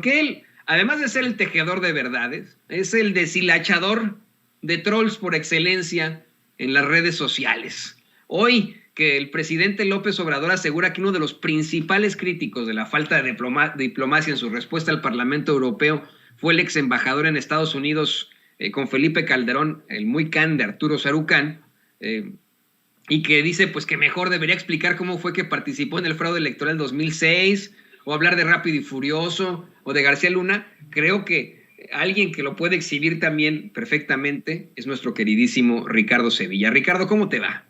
porque él, además de ser el tejedor de verdades, es el deshilachador de trolls por excelencia en las redes sociales. Hoy que el presidente López Obrador asegura que uno de los principales críticos de la falta de diplomacia en su respuesta al Parlamento Europeo fue el ex embajador en Estados Unidos con Felipe Calderón, el muy can de Arturo Sarucán, y que dice pues que mejor debería explicar cómo fue que participó en el fraude electoral 2006, o hablar de Rápido y Furioso, o de García Luna. Creo que alguien que lo puede exhibir también perfectamente es nuestro queridísimo Ricardo Sevilla. Ricardo, ¿cómo te va?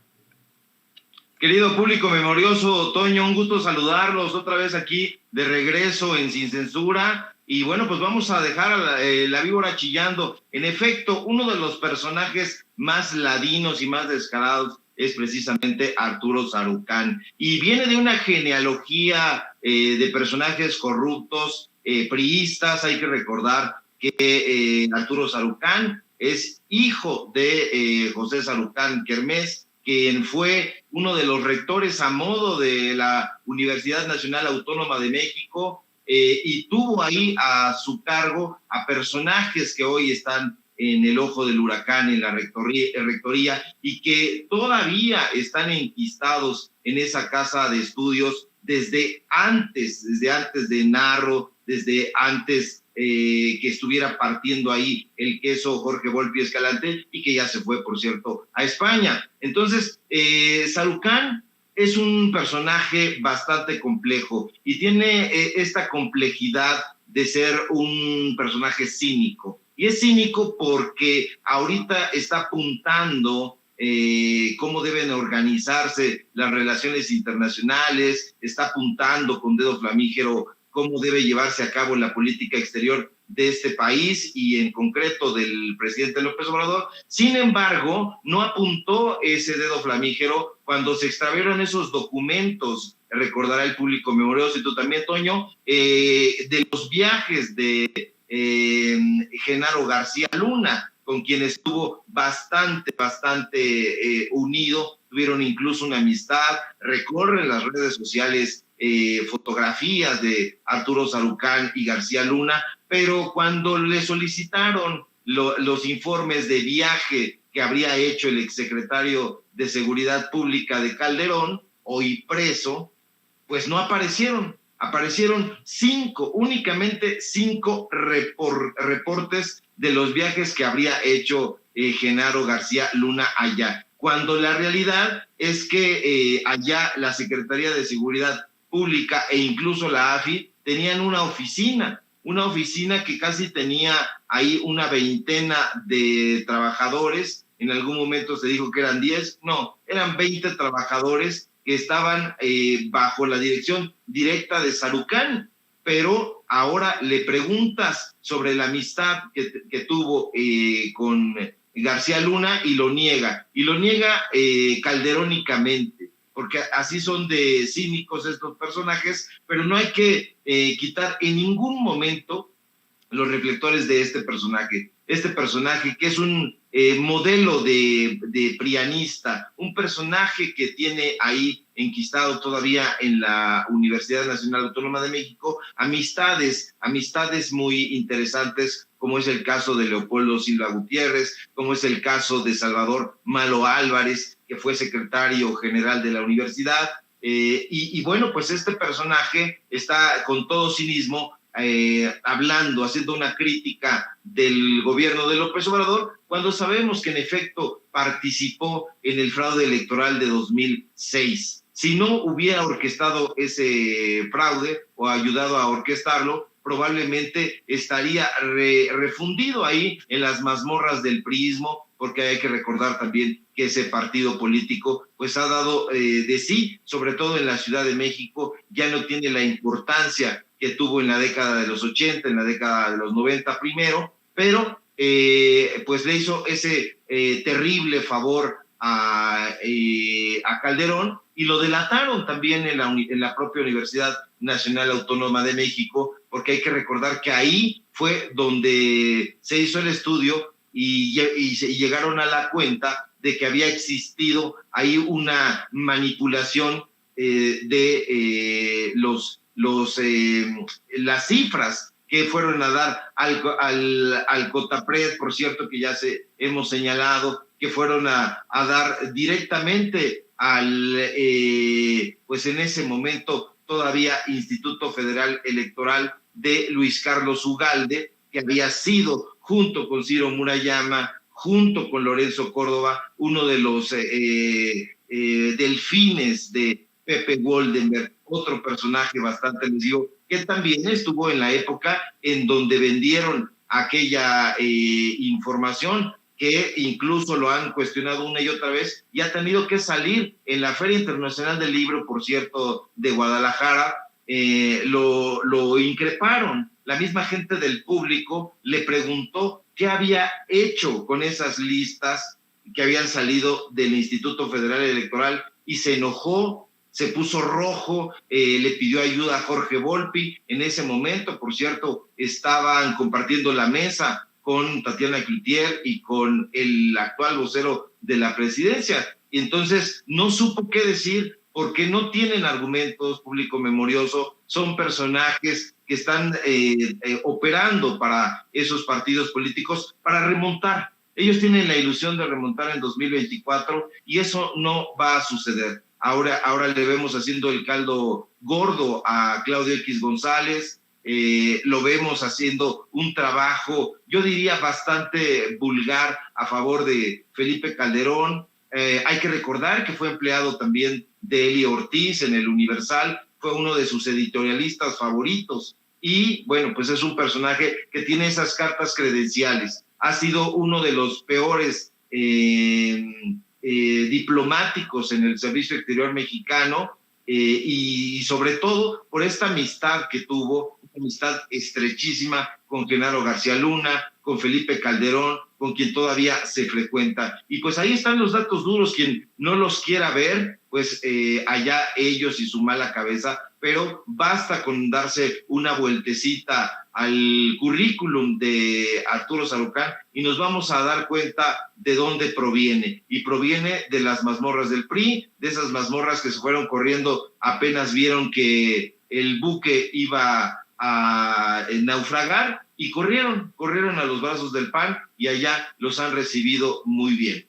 Querido público memorioso, Toño, un gusto saludarlos otra vez aquí de regreso en Sin Censura. Y bueno, pues vamos a dejar a la víbora chillando. En efecto, uno de los personajes más ladinos y más descarados es precisamente Arturo Sarucán. Y viene de una genealogía de personajes corruptos, priistas. Hay que recordar que Arturo Sarucán es hijo de José Sarucán Kermés, quien fue uno de los rectores a modo de la Universidad Nacional Autónoma de México, y tuvo ahí a su cargo a personajes que hoy están en el ojo del huracán en la rectoría y que todavía están enquistados en esa casa de estudios desde antes de Narro, desde antes que estuviera partiendo ahí el queso Jorge Volpi Escalante, y que ya se fue, por cierto, a España. Entonces, Sarucán es un personaje bastante complejo y tiene esta complejidad de ser un personaje cínico. Y es cínico porque ahorita está apuntando cómo deben organizarse las relaciones internacionales, está apuntando con dedo flamígero cómo debe llevarse a cabo la política exterior de este país y en concreto del presidente López Obrador. Sin embargo, no apuntó ese dedo flamígero cuando se extraviaron esos documentos, recordará el público memorioso y tú también, Toño, de los viajes de Genaro García Luna, con quien estuvo bastante unido, tuvieron incluso una amistad, recorren las redes sociales fotografías de Arturo Sarucán y García Luna, pero cuando le solicitaron los informes de viaje que habría hecho el exsecretario de Seguridad Pública de Calderón, hoy preso, pues no aparecieron. Aparecieron únicamente cinco reportes de los viajes que habría hecho Genaro García Luna allá, cuando la realidad es que allá la Secretaría de Seguridad Pública e incluso la AFI tenían una oficina que casi tenía ahí una veintena de trabajadores. En algún momento se dijo que eran 10, no, eran 20 trabajadores que estaban bajo la dirección directa de Sarucán. Pero ahora le preguntas sobre la amistad que tuvo con García Luna y lo niega calderónicamente, porque así son de cínicos estos personajes, pero no hay que quitar en ningún momento los reflectores de este personaje que es un modelo de prianista, un personaje que tiene ahí enquistado todavía en la Universidad Nacional Autónoma de México amistades muy interesantes, como es el caso de Leopoldo Silva Gutiérrez, como es el caso de Salvador Malo Álvarez, que fue secretario general de la universidad, y bueno, pues este personaje está con todo cinismo hablando, haciendo una crítica del gobierno de López Obrador, cuando sabemos que en efecto participó en el fraude electoral de 2006. Si no hubiera orquestado ese fraude o ayudado a orquestarlo, probablemente estaría refundido ahí en las mazmorras del priismo, porque hay que recordar también que ese partido político pues ha dado de sí, sobre todo en la Ciudad de México, ya no tiene la importancia que tuvo en la década de los 80, en la década de los 90 primero, pero pues le hizo ese terrible favor a Calderón, y lo delataron también en la propia Universidad Nacional Autónoma de México, porque hay que recordar que ahí fue donde se hizo el estudio y llegaron a la cuenta de que había existido ahí una manipulación de las cifras que fueron a dar al Cotapred, por cierto, que ya hemos señalado, que fueron a dar directamente al, pues en ese momento todavía Instituto Federal Electoral de Luis Carlos Ugalde, que había sido, junto con Ciro Murayama, junto con Lorenzo Córdoba, uno de los delfines de Pepe Woldenberg, otro personaje bastante lesivo, que también estuvo en la época en donde vendieron aquella información, que incluso lo han cuestionado una y otra vez, y ha tenido que salir en la Feria Internacional del Libro, por cierto, de Guadalajara. Lo increparon. La misma gente del público le preguntó qué había hecho con esas listas que habían salido del Instituto Federal Electoral, y se enojó, se puso rojo, le pidió ayuda a Jorge Volpi. En ese momento, por cierto, estaban compartiendo la mesa con Tatiana Cloutier y con el actual vocero de la presidencia. Y entonces no supo qué decir, porque no tienen argumentos, público memorioso, son personajes que están operando para esos partidos políticos para remontar. Ellos tienen la ilusión de remontar en 2024 y eso no va a suceder. Ahora le vemos haciendo el caldo gordo a Claudio X González, lo vemos haciendo un trabajo, yo diría, bastante vulgar a favor de Felipe Calderón. Hay que recordar que fue empleado también de Eli Ortiz en el Universal, fue uno de sus editorialistas favoritos, y bueno, pues es un personaje que tiene esas cartas credenciales. Ha sido uno de los peores diplomáticos en el servicio exterior mexicano, y sobre todo por esta amistad que tuvo, una amistad estrechísima con Genaro García Luna, con Felipe Calderón, con quien todavía se frecuenta. Y pues ahí están los datos duros. Quien no los quiera ver, pues allá ellos y su mala cabeza, pero basta con darse una vueltecita al currículum de Arturo Sarucán y nos vamos a dar cuenta de dónde proviene. Y proviene de las mazmorras del PRI, de esas mazmorras que se fueron corriendo apenas vieron que el buque iba a naufragar, y corrieron a los brazos del PAN, y allá los han recibido muy bien.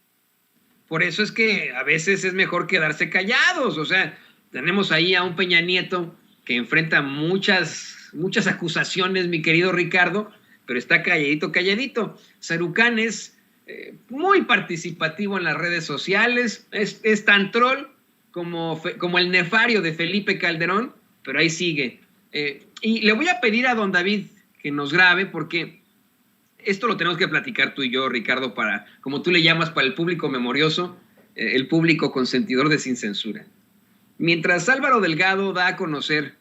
Por eso es que a veces es mejor quedarse callados. O sea, tenemos ahí a un Peña Nieto que enfrenta muchas acusaciones, mi querido Ricardo, pero está calladito. Sarucán es muy participativo en las redes sociales, es tan troll como el nefario de Felipe Calderón, pero ahí sigue. Y le voy a pedir a don David que nos grabe, porque esto lo tenemos que platicar tú y yo, Ricardo, para, como tú le llamas, para el público memorioso, el público consentidor de Sin Censura. Mientras Álvaro Delgado da a conocer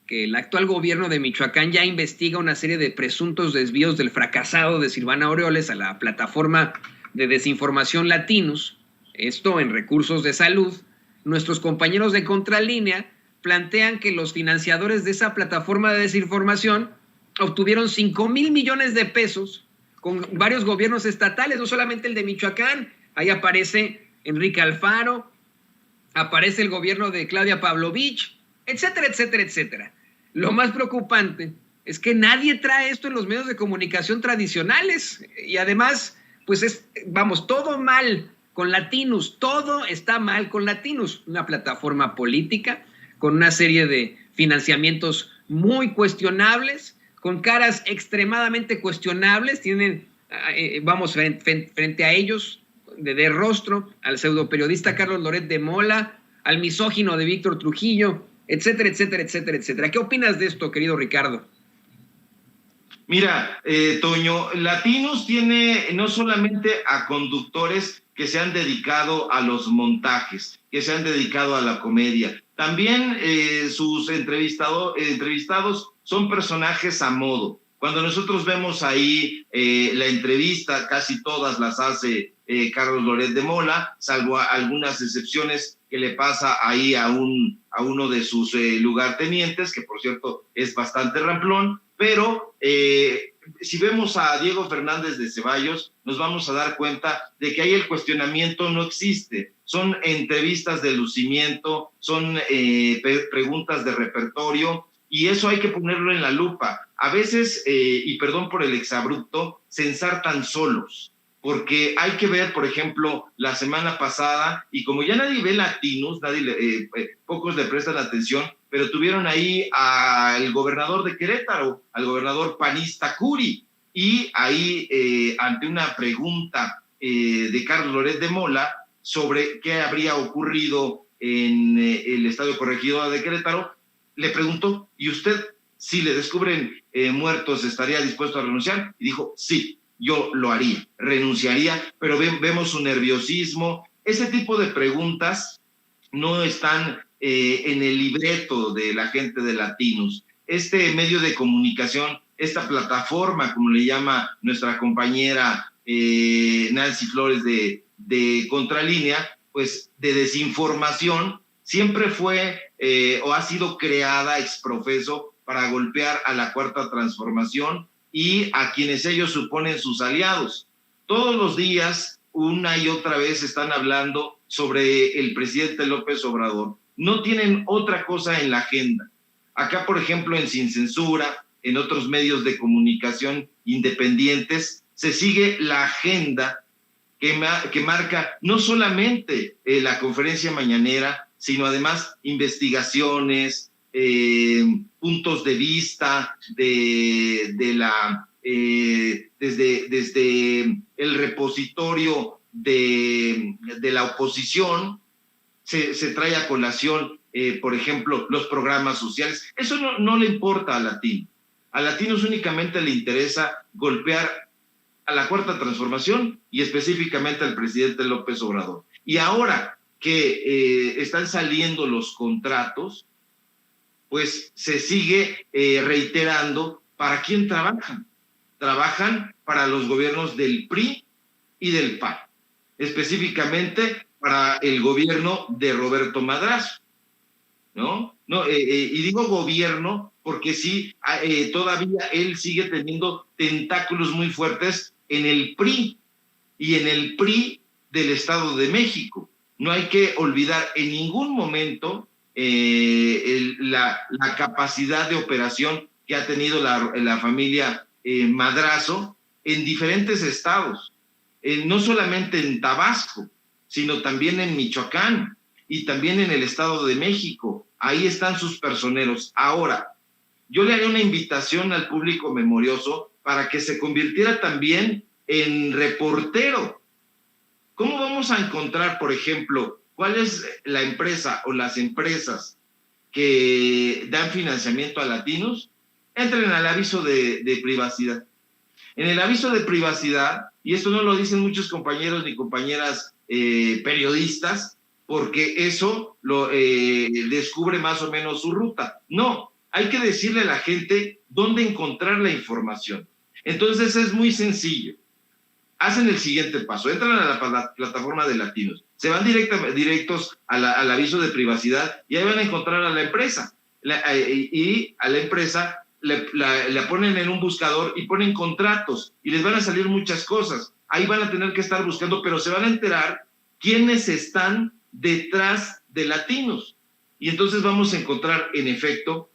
que el actual gobierno de Michoacán ya investiga una serie de presuntos desvíos del fracasado de Silvana Aureoles a la plataforma de desinformación Latinus, esto en recursos de salud, nuestros compañeros de Contralínea plantean que los financiadores de esa plataforma de desinformación obtuvieron 5,000 millones de pesos con varios gobiernos estatales, no solamente el de Michoacán. Ahí aparece Enrique Alfaro, aparece el gobierno de Claudia Pavlovich, etcétera, etcétera, etcétera. Lo más preocupante es que nadie trae esto en los medios de comunicación tradicionales, y además, pues todo mal con Latinus, todo está mal con Latinus, una plataforma política con una serie de financiamientos muy cuestionables, con caras extremadamente cuestionables. Tienen, frente a ellos, de rostro, al pseudoperiodista Carlos Loret de Mola, al misógino de Víctor Trujillo, etcétera, etcétera, etcétera, etcétera. ¿Qué opinas de esto, querido Ricardo? Mira, Toño, Latinus tiene no solamente a conductores que se han dedicado a los montajes, que se han dedicado a la comedia, también sus entrevistados son personajes a modo. Cuando nosotros vemos ahí la entrevista, casi todas las hace Carlos Loret de Mola, salvo algunas excepciones que le pasa ahí a uno de sus lugartenientes, que por cierto es bastante ramplón, pero si vemos a Diego Fernández de Ceballos, nos vamos a dar cuenta de que ahí el cuestionamiento no existe. Son entrevistas de lucimiento, son preguntas de repertorio, y eso hay que ponerlo en la lupa. A veces, y perdón por el exabrupto, se ensartan solos, porque hay que ver, por ejemplo, la semana pasada, y como ya nadie ve Latinos, pocos le prestan atención, pero tuvieron ahí al gobernador de Querétaro, al gobernador panista Curi, y ahí ante una pregunta de Carlos Loret de Mola sobre qué habría ocurrido en el Estadio Corregidora de Querétaro, le preguntó, ¿y usted, si le descubren muertos, estaría dispuesto a renunciar? Y dijo, sí, yo lo haría, renunciaría, pero vemos su nerviosismo. Ese tipo de preguntas no están en el libreto de la gente de Latinos. Este medio de comunicación, esta plataforma, como le llama nuestra compañera Nancy Flores de Contralínea, pues de desinformación, siempre fue o ha sido creada exprofeso para golpear a la Cuarta Transformación y a quienes ellos suponen sus aliados. Todos los días, una y otra vez, están hablando sobre el presidente López Obrador. No tienen otra cosa en la agenda. Acá, por ejemplo, en Sin Censura, en otros medios de comunicación independientes, se sigue la agenda que marca no solamente la conferencia mañanera, sino además investigaciones, puntos de vista desde el repositorio de la oposición, se trae a colación, por ejemplo, los programas sociales. Eso no le importa a Latino. A Latinos únicamente le interesa golpear a la Cuarta Transformación y específicamente al presidente López Obrador. Y ahora que están saliendo los contratos, pues se sigue reiterando para quién trabajan. Trabajan para los gobiernos del PRI y del PAN, específicamente para el gobierno de Roberto Madrazo, ¿no? Y digo gobierno porque sí, todavía él sigue teniendo tentáculos muy fuertes en el PRI y en el PRI del Estado de México. No hay que olvidar en ningún momento la capacidad de operación que ha tenido la familia Madrazo en diferentes estados, no solamente en Tabasco, sino también en Michoacán y también en el Estado de México. Ahí están sus personeros. Ahora, yo le haré una invitación al público memorioso para que se convirtiera también en reportero. ¿Cómo vamos a encontrar, por ejemplo, cuál es la empresa o las empresas que dan financiamiento a Latinos? Entren al aviso de privacidad. En el aviso de privacidad, y esto no lo dicen muchos compañeros ni compañeras periodistas, porque eso lo descubre más o menos su ruta. No, hay que decirle a la gente dónde encontrar la información. Entonces es muy sencillo. Hacen el siguiente paso, entran a la plataforma de Latinos, se van directos al aviso de privacidad y ahí van a encontrar a la empresa. Y a la empresa la ponen en un buscador y ponen contratos y les van a salir muchas cosas. Ahí van a tener que estar buscando, pero se van a enterar quiénes están detrás de Latinos. Y entonces vamos a encontrar, en efecto,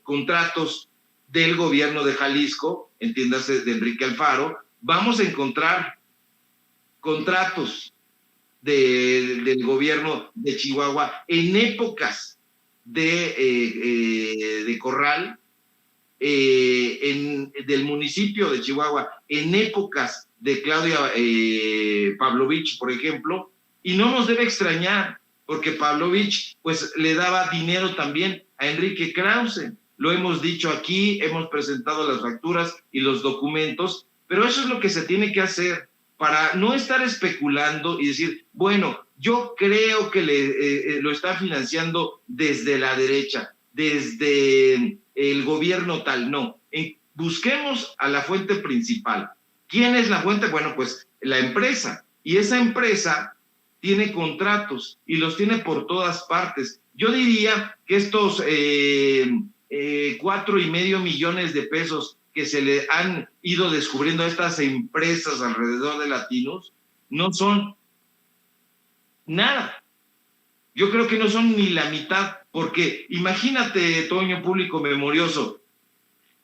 contratos del gobierno de Jalisco, entiéndase, de Enrique Alfaro. Vamos a encontrar contratos del gobierno de Chihuahua en épocas de Corral, del municipio de Chihuahua en épocas de Claudia Pavlovich, por ejemplo, y no nos debe extrañar, porque Pavlovich pues le daba dinero también a Enrique Krause. Lo hemos dicho aquí, hemos presentado las facturas y los documentos, pero eso es lo que se tiene que hacer para no estar especulando y decir, bueno, yo creo que lo está financiando desde la derecha, desde el gobierno tal. No, busquemos a la fuente principal. ¿Quién es la fuente? Bueno, pues la empresa. Y esa empresa tiene contratos y los tiene por todas partes. Yo diría que estos 4.5 millones de pesos que se le han ido descubriendo a estas empresas alrededor de Latinos no son nada. Yo creo que no son ni la mitad porque imagínate, Toño, público memorioso,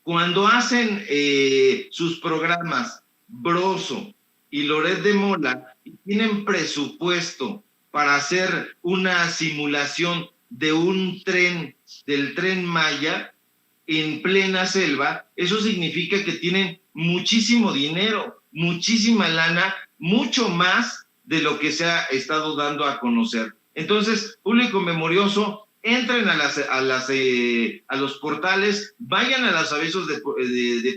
cuando hacen sus programas Broso y Loret de Mola y tienen presupuesto para hacer una simulación de un tren, del Tren Maya, en plena selva, eso significa que tienen muchísimo dinero, muchísima lana, mucho más de lo que se ha estado dando a conocer. Entonces, público memorioso, entren a los portales, vayan a los avisos de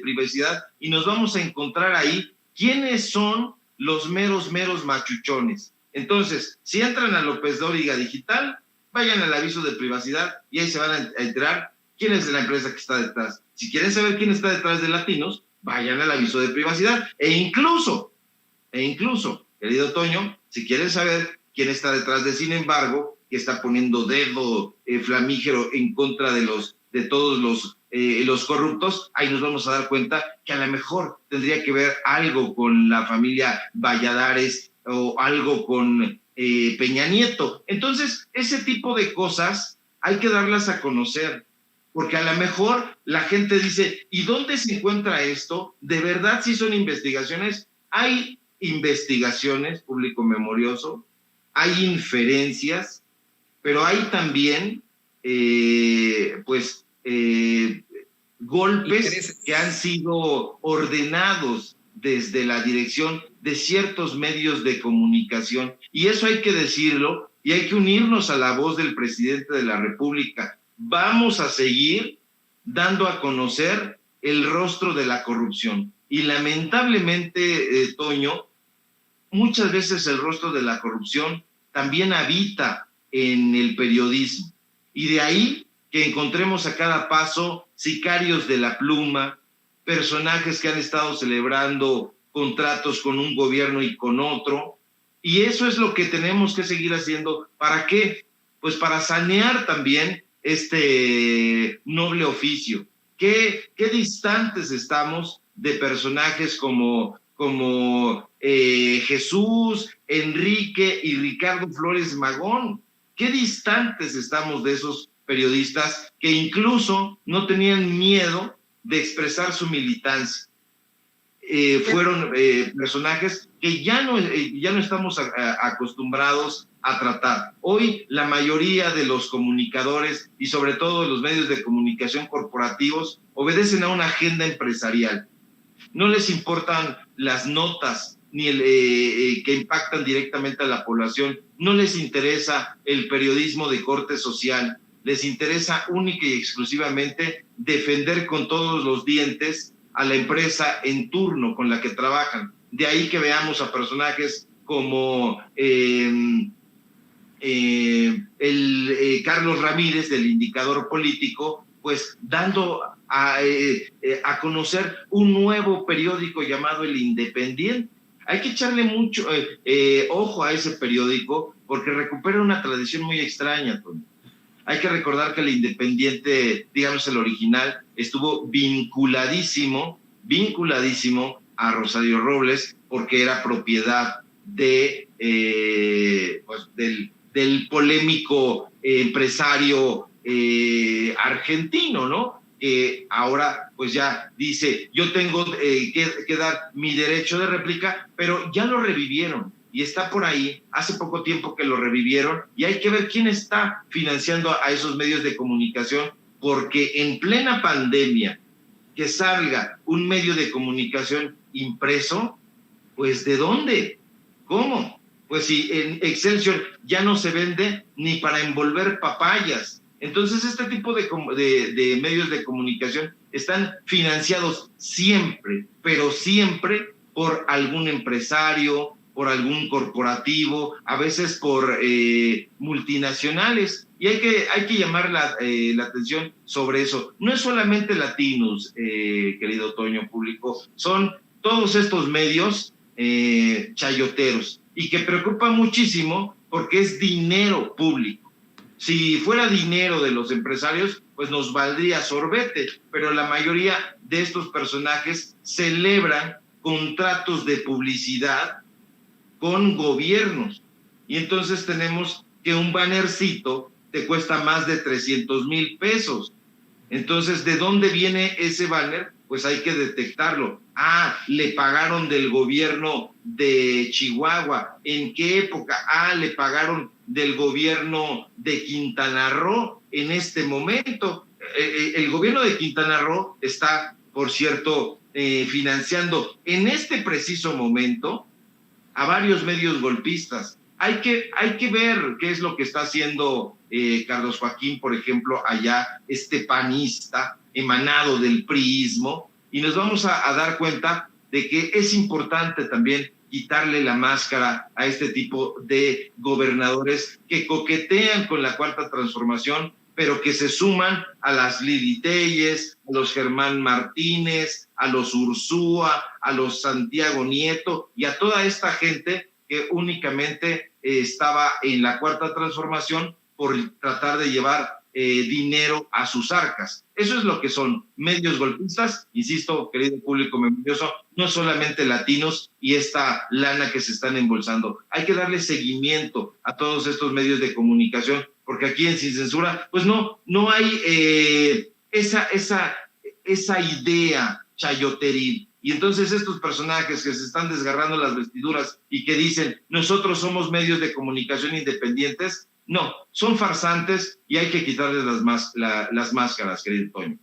privacidad y nos vamos a encontrar ahí quiénes son los meros machuchones. Entonces, si entran a López Dóriga Digital, vayan al aviso de privacidad y ahí se van a enterar quién es la empresa que está detrás. Si quieren saber quién está detrás de Latinos, vayan al aviso de privacidad. E incluso, querido Toño, si quieren saber quién está detrás de Sin Embargo, que está poniendo dedo flamígero en contra de todos los corruptos, ahí nos vamos a dar cuenta que a lo mejor tendría que ver algo con la familia Valladares o algo con Peña Nieto. Entonces, ese tipo de cosas hay que darlas a conocer, porque a lo mejor la gente dice, ¿y dónde se encuentra esto? ¿De verdad sí son investigaciones? Hay investigaciones, público memorioso, hay inferencias, pero hay también, golpes que han sido ordenados desde la dirección de ciertos medios de comunicación. Y eso hay que decirlo, y hay que unirnos a la voz del presidente de la República. Vamos a seguir dando a conocer el rostro de la corrupción. Y lamentablemente, Toño, muchas veces el rostro de la corrupción también habita en el periodismo. Y de ahí que encontremos a cada paso sicarios de la pluma, personajes que han estado celebrando contratos con un gobierno y con otro. Y eso es lo que tenemos que seguir haciendo. ¿Para qué? Pues para sanear también este noble oficio. ¿Qué distantes estamos de personajes como Jesús, Enrique y Ricardo Flores Magón? ¿Qué distantes estamos de esos periodistas que incluso no tenían miedo de expresar su militancia? Fueron personajes que ya no estamos acostumbrados a tratar. Hoy la mayoría de los comunicadores y sobre todo los medios de comunicación corporativos obedecen a una agenda empresarial. No les importan las notas ni que impactan directamente a la población. No les interesa el periodismo de corte social. Les interesa única y exclusivamente defender con todos los dientes a la empresa en turno con la que trabajan. De ahí que veamos a personajes como Carlos Ramírez del Indicador Político, pues dando a conocer un nuevo periódico llamado El Independiente. Hay que echarle mucho ojo a ese periódico porque recupera una tradición muy extraña, Tony. Hay que recordar que El Independiente, digamos el original, estuvo vinculadísimo a Rosario Robles porque era propiedad del polémico empresario argentino, ¿no? Que ahora pues ya dice, yo tengo que dar mi derecho de réplica, pero ya lo revivieron y está por ahí, hace poco tiempo que lo revivieron y hay que ver quién está financiando a esos medios de comunicación, porque en plena pandemia que salga un medio de comunicación impreso, pues ¿de dónde? ¿Cómo? Pues si en Excelsior ya no se vende ni para envolver papayas. Entonces este tipo de medios de comunicación están financiados siempre, pero siempre por algún empresario, por algún corporativo, a veces por multinacionales. Y hay que llamar la atención sobre eso. No es solamente Latinos, querido Toño, público, son todos estos medios chayoteros y que preocupa muchísimo porque es dinero público. Si fuera dinero de los empresarios, pues nos valdría sorbete, pero la mayoría de estos personajes celebran contratos de publicidad con gobiernos. Y entonces tenemos que un bannercito te cuesta más de 300,000 pesos. Entonces, ¿de dónde viene ese banner? Pues hay que detectarlo. Ah, le pagaron del gobierno de Chihuahua. ¿En qué época? Ah, le pagaron del gobierno de Quintana Roo en este momento. El gobierno de Quintana Roo está, por cierto, financiando en este preciso momento a varios medios golpistas. Hay que ver qué es lo que está haciendo Carlos Joaquín, por ejemplo, allá, este panista emanado del priismo, y nos vamos a dar cuenta de que es importante también quitarle la máscara a este tipo de gobernadores que coquetean con la Cuarta Transformación, pero que se suman a las Lili Téllez, a los Germán Martínez, a los Ursúa, a los Santiago Nieto y a toda esta gente que únicamente estaba en la Cuarta Transformación por tratar de llevar dinero a sus arcas. Eso es lo que son medios golpistas, insisto, querido público memorioso, no solamente latinos y esta lana que se están embolsando. Hay que darle seguimiento a todos estos medios de comunicación, porque aquí en Sin Censura, pues no hay esa idea chayoteril. Y entonces estos personajes que se están desgarrando las vestiduras y que dicen, nosotros somos medios de comunicación independientes, no, son farsantes y hay que quitarles las máscaras, querido Toño.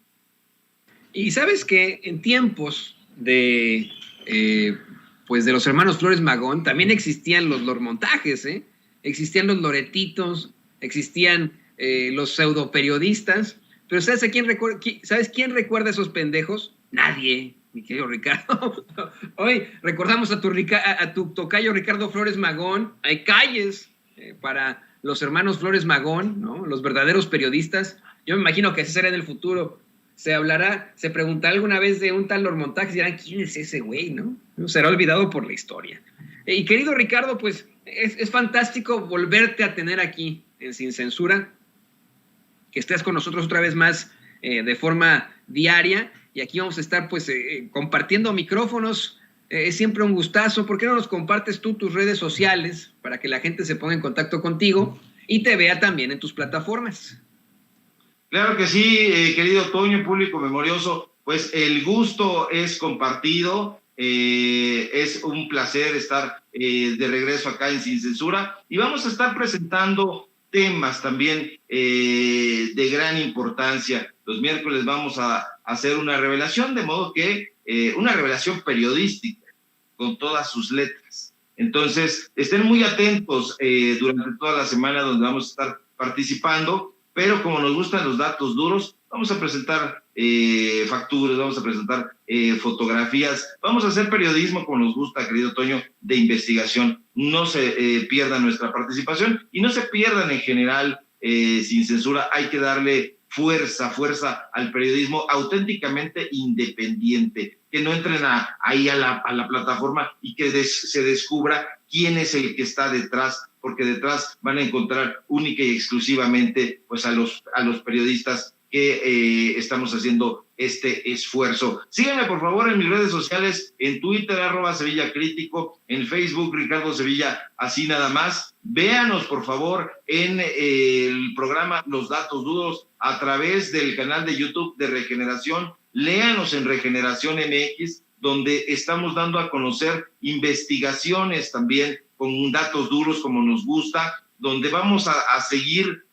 Y sabes que en tiempos pues de los hermanos Flores Magón también existían los lormontajes, existían los loretitos, existían los pseudoperiodistas, pero ¿sabes quién recuerda a esos pendejos? Nadie, mi querido Ricardo. Hoy recordamos a tu tocayo Ricardo Flores Magón. Hay calles para los hermanos Flores Magón, ¿no? Los verdaderos periodistas. Yo me imagino que así será en el futuro. Se preguntará alguna vez de un tal Lormontaje y dirán, ¿quién es ese güey, no? Será olvidado por la historia. Y querido Ricardo, pues es fantástico volverte a tener aquí en Sin Censura, que estés con nosotros otra vez más de forma diaria, y aquí vamos a estar pues compartiendo micrófonos. Es siempre un gustazo. ¿Por qué no nos compartes tú tus redes sociales para que la gente se ponga en contacto contigo y te vea también en tus plataformas? Claro que sí, querido Toño, público memorioso, pues el gusto es compartido, es un placer estar de regreso acá en Sin Censura y vamos a estar presentando temas también de gran importancia. Los miércoles vamos a hacer una revelación, de modo que una revelación periodística con todas sus letras. Entonces, estén muy atentos durante toda la semana donde vamos a estar participando, pero como nos gustan los datos duros, vamos a presentar facturas, vamos a presentar fotografías, vamos a hacer periodismo como nos gusta, querido Toño, de investigación. No se pierdan nuestra participación y no se pierdan en general Sin Censura. Hay que darle fuerza al periodismo auténticamente independiente, que no entren ahí a la plataforma y que se descubra quién es el que está detrás, porque detrás van a encontrar única y exclusivamente pues a los periodistas que estamos haciendo este esfuerzo. Síganme por favor en mis redes sociales, en Twitter @SevillaCrítico, en Facebook Ricardo Sevilla, así nada más. Véanos por favor en el programa Los Datos Duros a través del canal de YouTube de Regeneración. Léanos en Regeneración MX, donde estamos dando a conocer investigaciones también con datos duros como nos gusta, donde vamos a seguir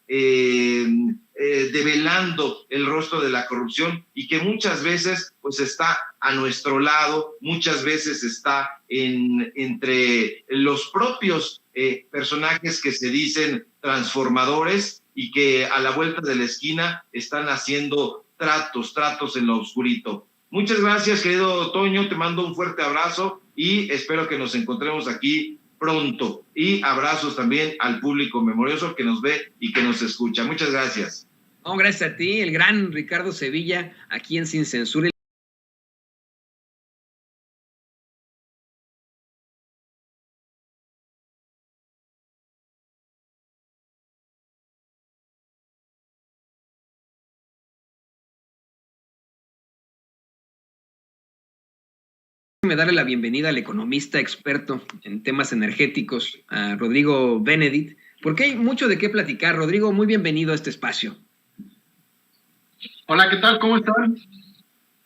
develando el rostro de la corrupción y que muchas veces pues está a nuestro lado, muchas veces está entre los propios personajes que se dicen transformadores y que a la vuelta de la esquina están haciendo tratos en lo oscurito. Muchas gracias, querido Toño, te mando un fuerte abrazo y espero que nos encontremos aquí pronto. Y abrazos también al público memorioso que nos ve y que nos escucha. Muchas gracias. No, gracias a ti, el gran Ricardo Sevilla, aquí en Sin Censura. Darle la bienvenida al economista experto en temas energéticos, a Rodrigo Benedict. porque hay mucho de qué platicar. Rodrigo, muy bienvenido a este espacio. Hola, ¿qué tal? ¿Cómo están?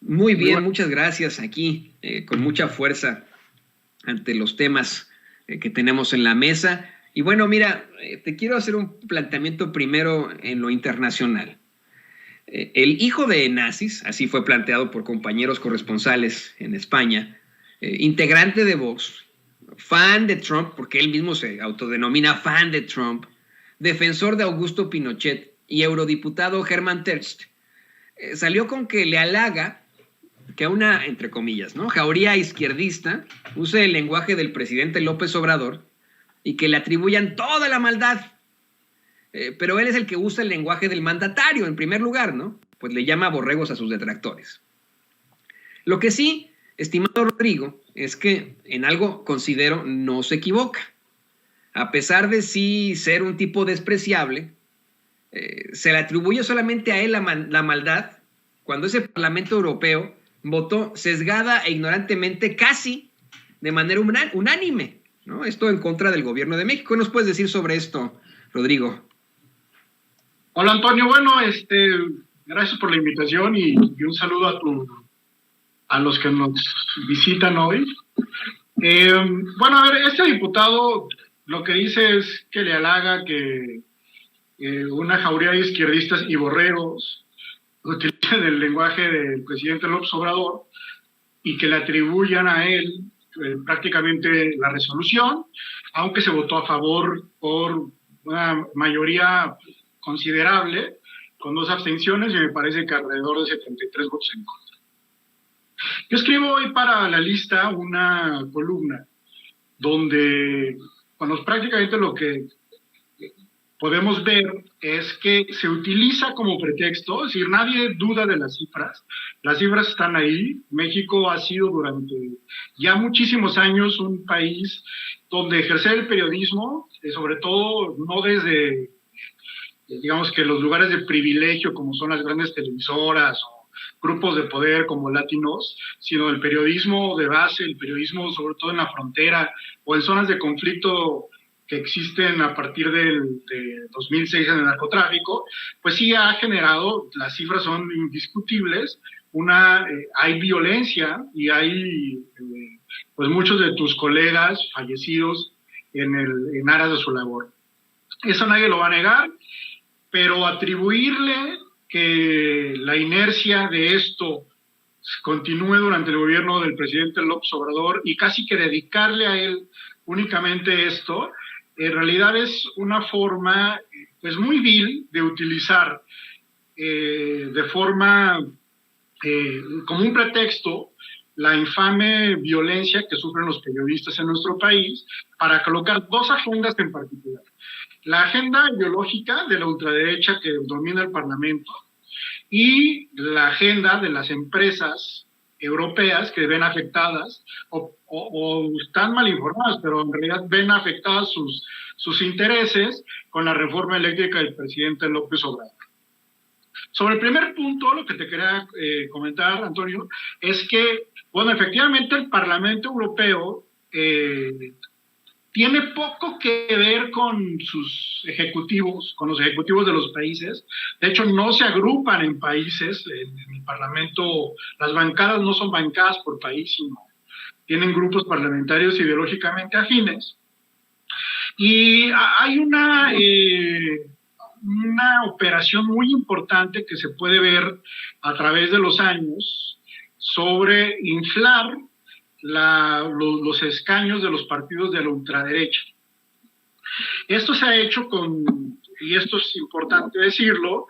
Muy bien, muchas gracias. Aquí, con mucha fuerza ante los temas que tenemos en la mesa. Y bueno, mira, te quiero hacer un planteamiento primero en lo internacional. El hijo de nazis, así fue planteado por compañeros corresponsales en España, integrante de Vox, fan de Trump, porque él mismo se autodenomina fan de Trump, defensor de Augusto Pinochet y eurodiputado Hermann Tertsch, salió con que le halaga que una, entre comillas, ¿no?, jauría izquierdista use el lenguaje del presidente López Obrador y que le atribuyan toda la maldad. Pero él es el que usa el lenguaje del mandatario, en primer lugar, ¿no? Pues le llama borregos a sus detractores. Lo que sí, estimado Rodrigo, es que en algo considero no se equivoca. A pesar de sí ser un tipo despreciable, se le atribuye solamente a él la maldad cuando ese Parlamento Europeo votó sesgada e ignorantemente, casi de manera unánime, ¿no? Esto en contra del gobierno de México. ¿Qué nos puedes decir sobre esto, Rodrigo? Hola, Antonio. Bueno, gracias por la invitación y un saludo a los que nos visitan hoy. Bueno, a ver, este diputado lo que dice es que le halaga que una jauría de izquierdistas y borregos utilicen el lenguaje del presidente López Obrador y que le atribuyan a él prácticamente la resolución, aunque se votó a favor por una mayoría considerable, con 2 abstenciones y me parece que alrededor de 73 votos en contra. Yo escribo hoy para La Lista una columna donde, bueno, prácticamente lo que podemos ver es que se utiliza como pretexto, es decir, nadie duda de las cifras están ahí. México ha sido durante ya muchísimos años un país donde ejercer el periodismo, sobre todo no desde, digamos que los lugares de privilegio como son las grandes televisoras o grupos de poder como Latinos, sino el periodismo de base, el periodismo sobre todo en la frontera o en zonas de conflicto que existen a partir de 2006 en el narcotráfico, pues sí ha generado, las cifras son indiscutibles, hay violencia y hay pues muchos de tus colegas fallecidos en aras de su labor. Eso nadie lo va a negar, pero atribuirle que la inercia de esto continúe durante el gobierno del presidente López Obrador y casi que dedicarle a él únicamente esto, en realidad es una forma pues muy vil de utilizar de forma como un pretexto la infame violencia que sufren los periodistas en nuestro país para colocar 2 agendas en particular. La agenda ideológica de la ultraderecha que domina el Parlamento y la agenda de las empresas europeas que ven afectadas o están mal informadas, pero en realidad ven afectadas sus intereses con la reforma eléctrica del presidente López Obrador. Sobre el primer punto, lo que te quería comentar, Antonio, es que, bueno, efectivamente el Parlamento Europeo tiene poco que ver con sus ejecutivos, con los ejecutivos de los países. De hecho, no se agrupan en países. En el Parlamento, las bancadas no son bancadas por país, sino tienen grupos parlamentarios ideológicamente afines. Y hay una operación muy importante que se puede ver a través de los años sobre inflar los escaños de los partidos de la ultraderecha. Esto se ha hecho y esto es importante decirlo,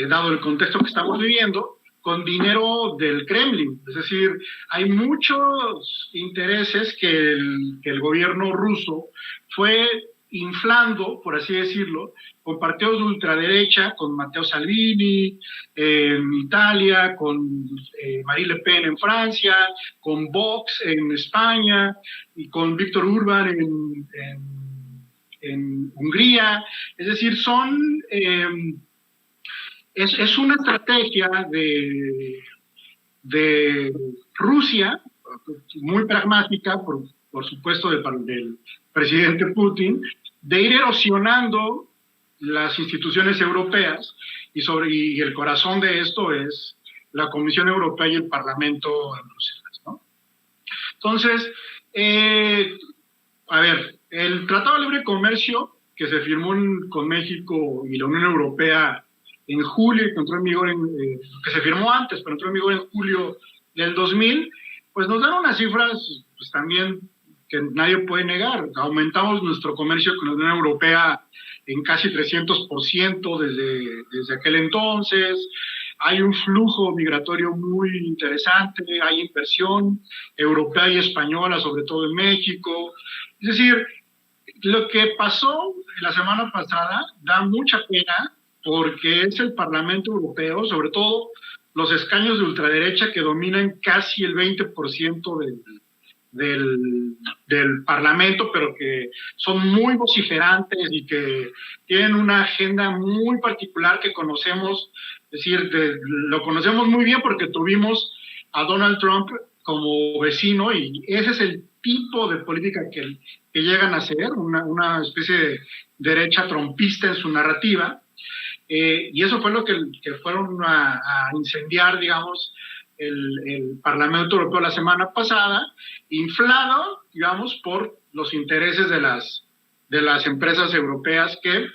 dado el contexto que estamos viviendo, con dinero del Kremlin. Es decir, hay muchos intereses que el gobierno ruso fue inflando, por así decirlo, con partidos de ultraderecha, con Matteo Salvini en Italia, con Marine Le Pen en Francia, con Vox en España y con Viktor Orbán en Hungría. Es decir, es una estrategia de Rusia, muy pragmática, por supuesto, del presidente Putin, de ir erosionando las instituciones europeas y el corazón de esto es la Comisión Europea y el Parlamento en Bruselas, ¿no? Entonces, a ver, el Tratado de Libre Comercio que se firmó con México y la Unión Europea en julio, que entró en vigor que se firmó antes, pero entró en vigor en julio del 2000, pues nos dan unas cifras pues también que nadie puede negar. Aumentamos nuestro comercio con la Unión Europea en casi 300% desde aquel entonces. Hay un flujo migratorio muy interesante, hay inversión europea y española, sobre todo en México. Es decir, lo que pasó la semana pasada da mucha pena porque es el Parlamento Europeo, sobre todo los escaños de ultraderecha que dominan casi el 20% del Parlamento, pero que son muy vociferantes y que tienen una agenda muy particular que conocemos, es decir, lo conocemos muy bien porque tuvimos a Donald Trump como vecino y ese es el tipo de política que llegan a hacer, una especie de derecha trumpista en su narrativa, y eso fue lo que fueron a incendiar, digamos, el Parlamento Europeo la semana pasada, inflado, digamos, por los intereses de las empresas europeas que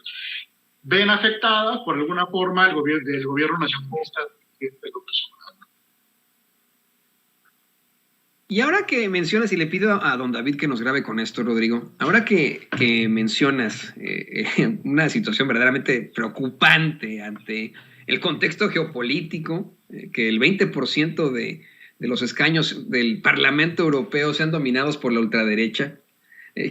ven afectada por alguna forma el gobierno nacionalista de López Obrador. Y ahora que mencionas, y le pido a don David que nos grabe con esto, Rodrigo, ahora que mencionas una situación verdaderamente preocupante ante el contexto geopolítico, que el 20% de los escaños del Parlamento Europeo sean dominados por la ultraderecha,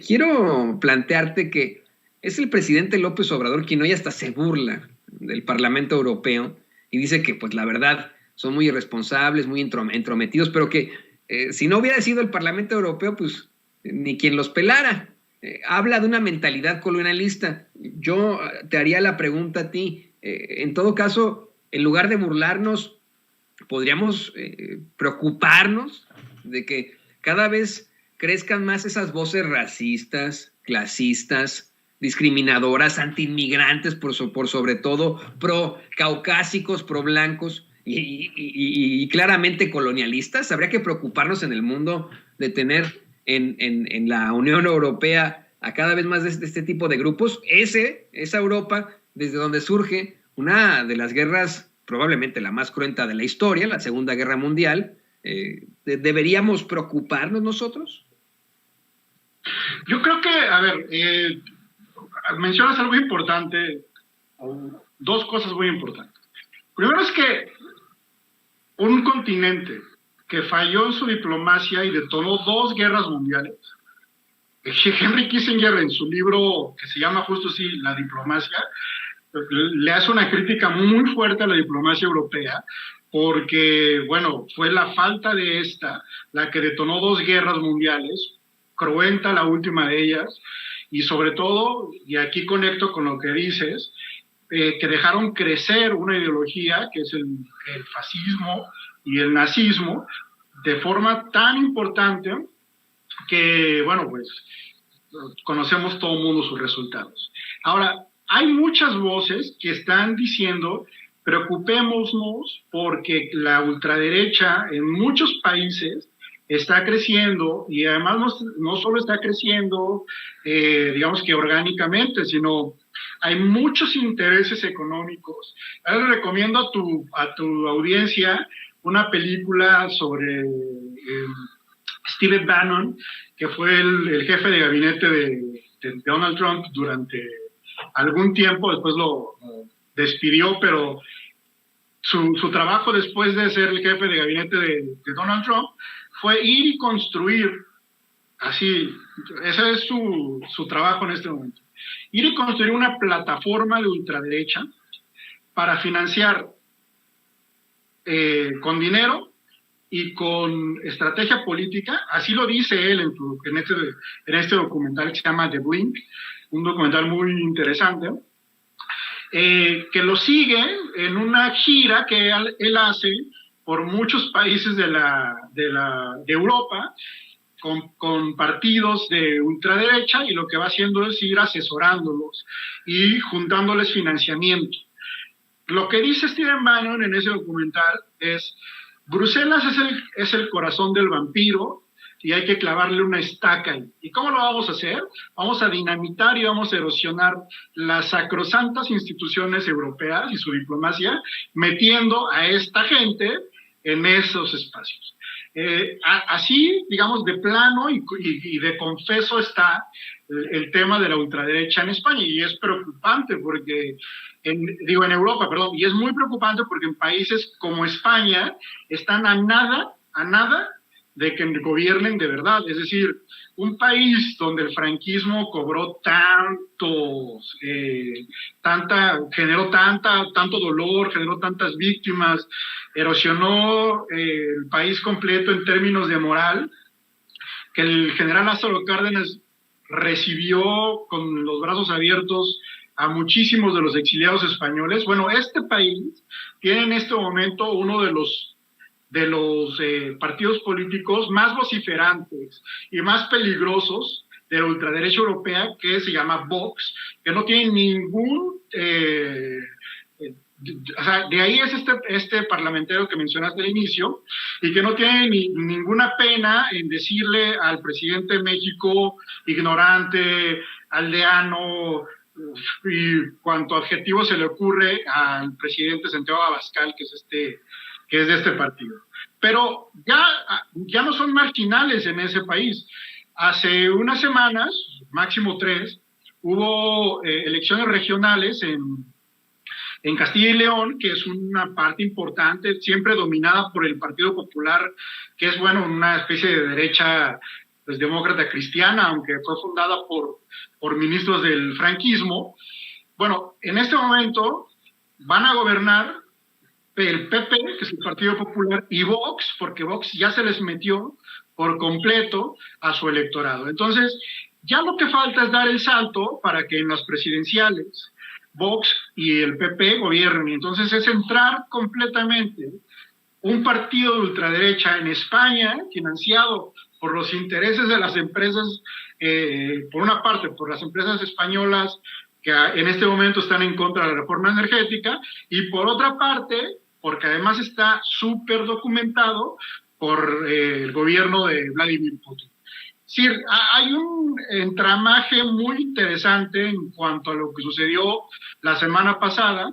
quiero plantearte que es el presidente López Obrador quien hoy hasta se burla del Parlamento Europeo y dice que, pues la verdad, son muy irresponsables, muy entrometidos, pero que si no hubiera sido el Parlamento Europeo, pues ni quien los pelara. Habla de una mentalidad colonialista. Yo te haría la pregunta a ti. En todo caso, en lugar de burlarnos, podríamos preocuparnos de que cada vez crezcan más esas voces racistas, clasistas, discriminadoras, antiinmigrantes, por sobre todo, pro-caucásicos, pro-blancos, y claramente colonialistas. Habría que preocuparnos en el mundo de tener en la Unión Europea a cada vez más de este tipo de grupos. Esa Europa, desde donde surge una de las guerras, probablemente la más cruenta de la historia, la Segunda Guerra Mundial. ¿Deberíamos preocuparnos nosotros? Yo creo que, a ver, mencionas algo importante, dos cosas muy importantes. Primero es que un continente que falló en su diplomacia y detonó 2 guerras mundiales. Henry Kissinger, en su libro que se llama justo así, La diplomacia, le hace una crítica muy fuerte a la diplomacia europea porque, bueno, fue la falta de esta la que detonó 2 guerras mundiales, cruenta la última de ellas, y sobre todo, y aquí conecto con lo que dices, que dejaron crecer una ideología que es el fascismo y el nazismo de forma tan importante que, bueno, pues conocemos todo el mundo sus resultados. Ahora, hay muchas voces que están diciendo preocupémonos porque la ultraderecha en muchos países está creciendo y además no solo está creciendo, digamos que orgánicamente, sino hay muchos intereses económicos. Yo le recomiendo a tu audiencia una película sobre Steve Bannon, que fue el jefe de gabinete de Donald Trump durante algún tiempo, después lo despidió, pero su trabajo después de ser el jefe de gabinete de Donald Trump fue ir y construir, así, ese es su trabajo en este momento, ir y construir una plataforma de ultraderecha para financiar con dinero y con estrategia política, así lo dice él en este documental que se llama The Blink, un documental muy interesante, que lo sigue en una gira que él hace por muchos países de Europa, con partidos de ultraderecha y lo que va haciendo es ir asesorándolos y juntándoles financiamiento. Lo que dice Stephen Bannon en ese documental es: Bruselas es el corazón del vampiro y hay que clavarle una estaca ahí. ¿Y cómo lo vamos a hacer? Vamos a dinamitar y vamos a erosionar las sacrosantas instituciones europeas y su diplomacia, metiendo a esta gente en esos espacios. Así, digamos, de plano y de confeso está el tema de la ultraderecha en España, y es preocupante porque, en Europa, perdón, y es muy preocupante porque en países como España están a nada de que gobiernen de verdad. Es decir, un país donde el franquismo cobró generó tanto dolor, generó tantas víctimas, erosionó el país completo en términos de moral, que el general Lázaro Cárdenas recibió con los brazos abiertos a muchísimos de los exiliados españoles. Bueno, este país tiene en este momento uno de los partidos políticos más vociferantes y más peligrosos de la ultraderecha europea, que se llama Vox, que no tiene ningún... o sea, de ahí es este parlamentario que mencionaste al inicio, y que no tiene ninguna pena en decirle al presidente de México ignorante, aldeano, y cuanto adjetivo se le ocurre al presidente Santiago Abascal, que es de este partido. Pero ya no son marginales en ese país. Hace unas semanas, máximo 3, hubo elecciones regionales en Castilla y León, que es una parte importante, siempre dominada por el Partido Popular, que es, bueno, una especie de derecha, pues, demócrata cristiana, aunque fue fundada por ministros del franquismo. Bueno, en este momento van a gobernar el PP, que es el Partido Popular, y Vox, porque Vox ya se les metió por completo a su electorado. Entonces, ya lo que falta es dar el salto para que en las presidenciales Vox y el PP gobiernen. Entonces, es entrar completamente un partido de ultraderecha en España, financiado por los intereses de las empresas, por una parte, por las empresas españolas que en este momento están en contra de la reforma energética, y por otra parte, porque además está súper documentado por el gobierno de Vladimir Putin. Sí, hay un entramaje muy interesante en cuanto a lo que sucedió la semana pasada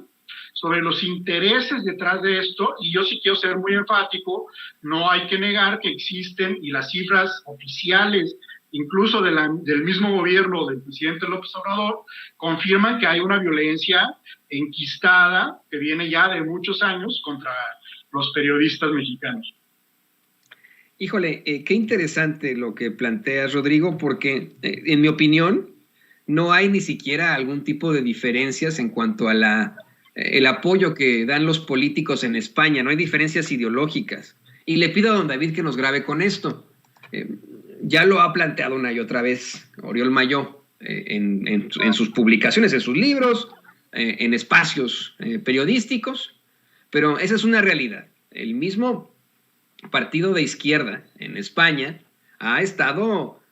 sobre los intereses detrás de esto, y yo sí quiero ser muy enfático: no hay que negar que existen, y las cifras oficiales, incluso del mismo gobierno del presidente López Obrador, confirman que hay una violencia enquistada que viene ya de muchos años contra los periodistas mexicanos. Híjole, qué interesante lo que planteas, Rodrigo, porque en mi opinión no hay ni siquiera algún tipo de diferencias en cuanto a el apoyo que dan los políticos en España. No hay diferencias ideológicas. Y le pido a don David que nos grabe con esto. Ya lo ha planteado una y otra vez Oriol Mayó en sus publicaciones, en sus libros, en espacios periodísticos, pero esa es una realidad. El mismo partido de izquierda en España ha estado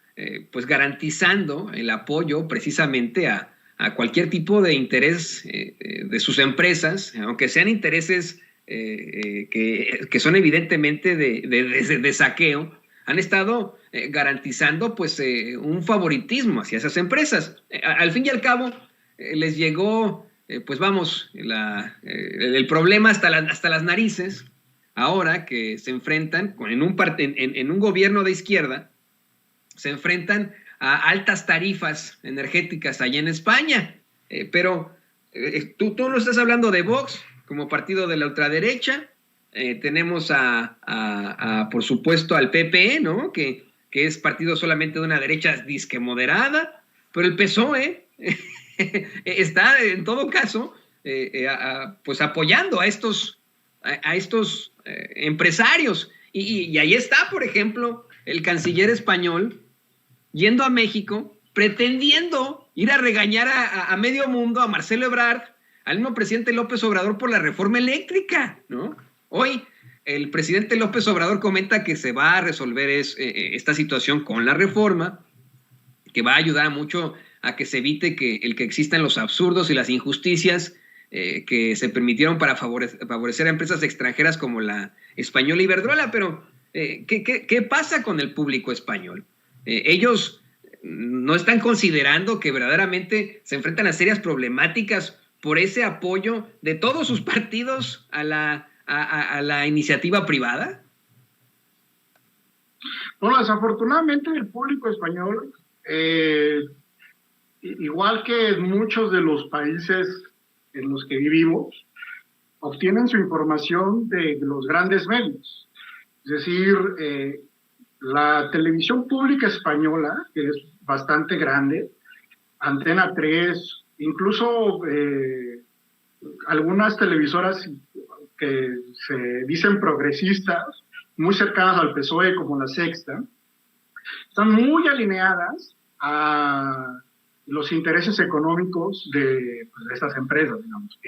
pues garantizando el apoyo precisamente a cualquier tipo de interés de sus empresas, aunque sean intereses que son evidentemente de saqueo. Han estado garantizando pues un favoritismo hacia esas empresas. Al fin y al cabo les llegó pues vamos el problema hasta las narices, ahora que se enfrentan en un gobierno de izquierda, se enfrentan a altas tarifas energéticas allá en España. Pero tú no estás hablando de Vox como partido de la ultraderecha. Tenemos por supuesto al PP, ¿no? Que es partido solamente de una derecha disque moderada, pero el PSOE está en todo caso pues apoyando a estos empresarios, y ahí está, por ejemplo, el canciller español yendo a México pretendiendo ir a regañar a medio mundo, a Marcelo Ebrard, al mismo presidente López Obrador, por la reforma eléctrica, ¿no? Hoy el presidente López Obrador comenta que se va a resolver esta situación con la reforma, que va a ayudar mucho a que se evite que existan los absurdos y las injusticias que se permitieron para favorecer a empresas extranjeras como la española Iberdrola. Pero ¿qué pasa con el público español? Ellos no están considerando que verdaderamente se enfrentan a serias problemáticas por ese apoyo de todos sus partidos a la iniciativa privada. Bueno, desafortunadamente el público español, igual que en muchos de los países en los que vivimos, obtienen su información de los grandes medios. Es decir, la televisión pública española, que es bastante grande, Antena 3, incluso algunas televisoras que se dicen progresistas, muy cercanas al PSOE, como La Sexta, están muy alineadas a los intereses económicos de estas empresas, digamos.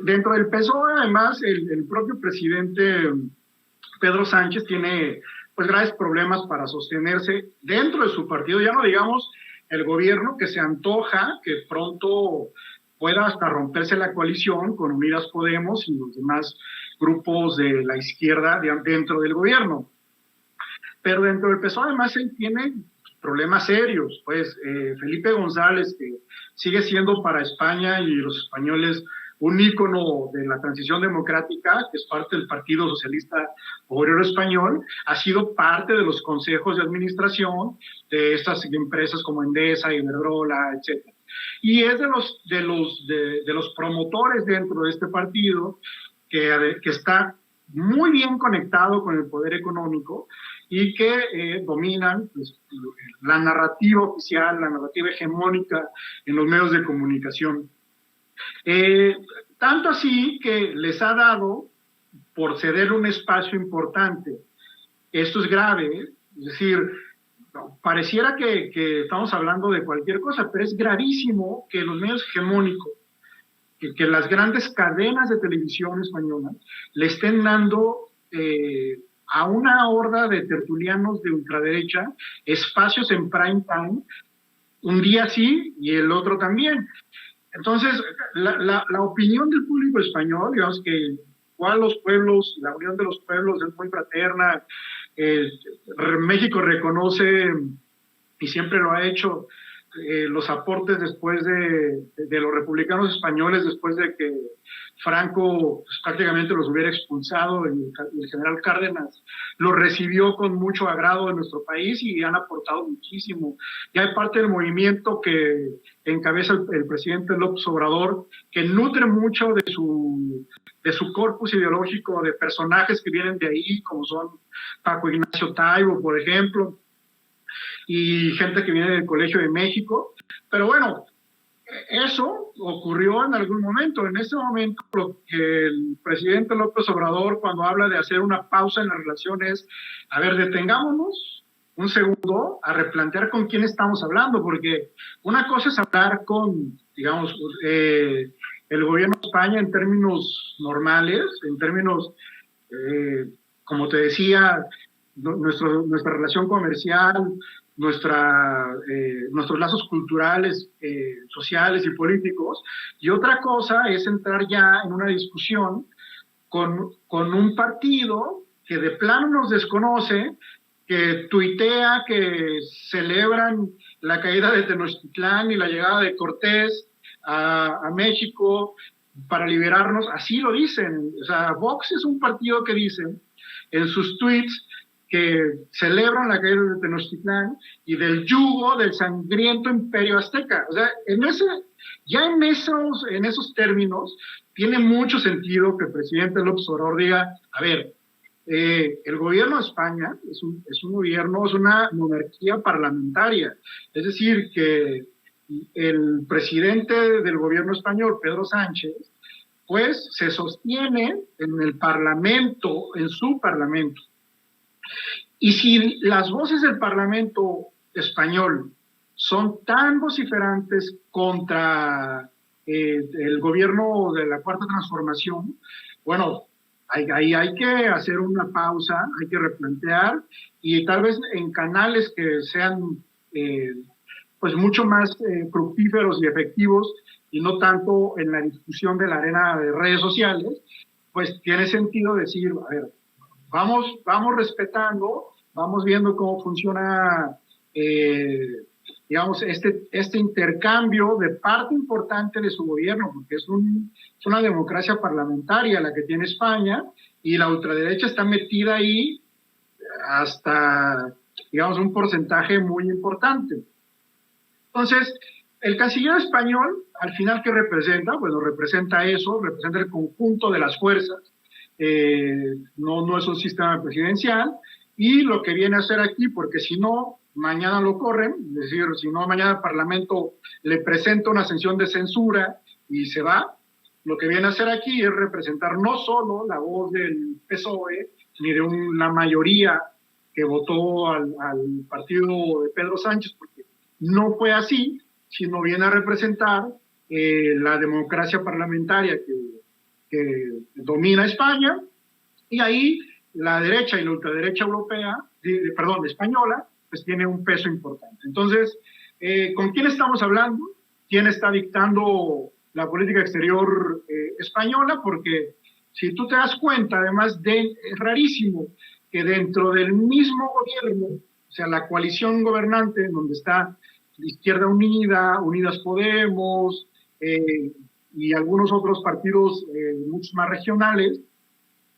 Dentro del PSOE, además, el propio presidente Pedro Sánchez tiene pues graves problemas para sostenerse dentro de su partido, ya no digamos el gobierno, que se antoja que pronto pueda hasta romperse la coalición con Unidas Podemos y los demás grupos de la izquierda dentro del gobierno. Pero dentro del PSOE además él tiene problemas serios, pues Felipe González, que sigue siendo para España y los españoles un ícono de la transición democrática, que es parte del Partido Socialista Obrero Español, ha sido parte de los consejos de administración de estas empresas como Endesa, Iberdrola, etc. Y es de los promotores dentro de este partido que está muy bien conectado con el poder económico y que dominan pues, la narrativa oficial, la narrativa hegemónica en los medios de comunicación. Tanto así que les ha dado por ceder un espacio importante. Esto es grave, es decir, pareciera que estamos hablando de cualquier cosa, pero es gravísimo que los medios hegemónicos, que las grandes cadenas de televisión española le estén dando a una horda de tertulianos de ultraderecha espacios en prime time, un día sí y el otro también. Entonces, la opinión del público español, digamos que igual los pueblos, la unión de los pueblos es muy fraterna. México reconoce, y siempre lo ha hecho, los aportes después de los republicanos españoles, después de que Franco pues, prácticamente los hubiera expulsado, y el general Cárdenas los recibió con mucho agrado en nuestro país y han aportado muchísimo. Ya hay parte del movimiento que encabeza el presidente López Obrador, que nutre mucho de su corpus ideológico, de personajes que vienen de ahí, como son Paco Ignacio Taibo, por ejemplo, y gente que viene del Colegio de México. Pero bueno, eso ocurrió en algún momento. En este momento, lo que el presidente López Obrador, cuando habla de hacer una pausa en las relaciones, a ver, detengámonos un segundo a replantear con quién estamos hablando, porque una cosa es hablar con, digamos, el gobierno de España en términos normales, en términos, como te decía, nuestra relación comercial, nuestros lazos culturales, sociales y políticos, y otra cosa es entrar ya en una discusión con un partido que de plano nos desconoce, que tuitea que celebran la caída de Tenochtitlán y la llegada de Cortés a México para liberarnos, así lo dicen. O sea, Vox es un partido que dicen en sus tweets que celebran la caída de Tenochtitlán y del yugo del sangriento imperio azteca. O sea, en esos términos tiene mucho sentido que el presidente López Obrador diga, a ver, el gobierno de España es una monarquía parlamentaria. Es decir, que el presidente del gobierno español, Pedro Sánchez, pues se sostiene en el parlamento, en su parlamento. Y si las voces del Parlamento español son tan vociferantes contra el gobierno de la Cuarta Transformación, bueno, Ahí hay que hacer una pausa, hay que replantear y tal vez en canales que sean pues mucho más fructíferos y efectivos y no tanto en la discusión de la arena de redes sociales, pues tiene sentido decir, a ver, vamos respetando, vamos viendo cómo funciona, digamos, este intercambio de parte importante de su gobierno, porque es una democracia parlamentaria la que tiene España, y la ultraderecha está metida ahí hasta, digamos, un porcentaje muy importante. Entonces, el canciller español, al final, ¿qué representa? Bueno, representa eso, representa el conjunto de las fuerzas, no es un sistema presidencial, y lo que viene a hacer aquí, porque si no, mañana lo corren, es decir, si no, mañana el Parlamento le presenta una sesión de censura y se va, lo que viene a hacer aquí es representar no solo la voz del PSOE, ni de una mayoría que votó al partido de Pedro Sánchez, porque no fue así, sino viene a representar la democracia parlamentaria que domina España, y ahí la derecha y la ultraderecha española, pues tiene un peso importante. Entonces, ¿con quién estamos hablando? ¿Quién está dictando la política exterior española? Porque si tú te das cuenta, además es rarísimo que dentro del mismo gobierno, o sea, la coalición gobernante, en donde está Izquierda Unida, Unidas Podemos y algunos otros partidos muchos más regionales,